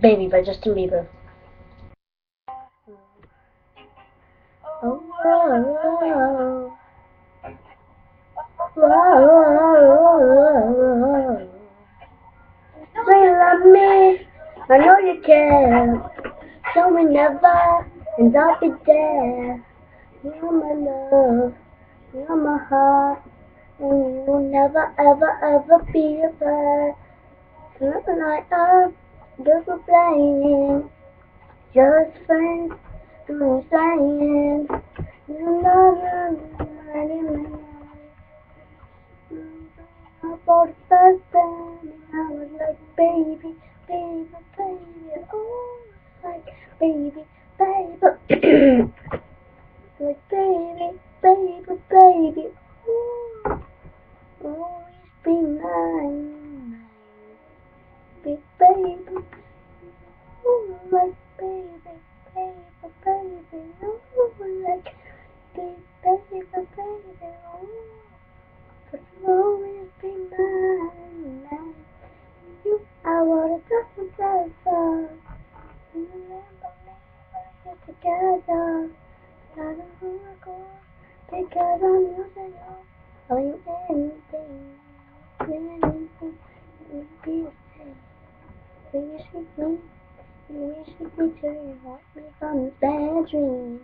Baby by Justin Bieber. Oh, whoa, whoa. Do you love me? I know you care. Show me never, and I'll be there. You're my love, you're my heart, and you'll never, ever, ever be apart. Nothing like us, just for playing, just friends, doing saying. You know, for the first time, and I was like, baby, baby, baby, oh, like, baby, baby, like, baby, baby, baby, oh, always be mine, big baby, oh, like, baby, baby, baby, oh, like, big baby, baby, oh. But you'll always be mine, mine. You, I wanna touch you forever. You never get together. I don't wanna go because I'm using you. Are you anything? Anything? Be the same. Will you shake me? Will you shake me till you want me from the bad dream?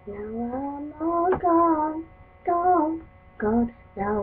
Now I'm all gone, gone, gone. Now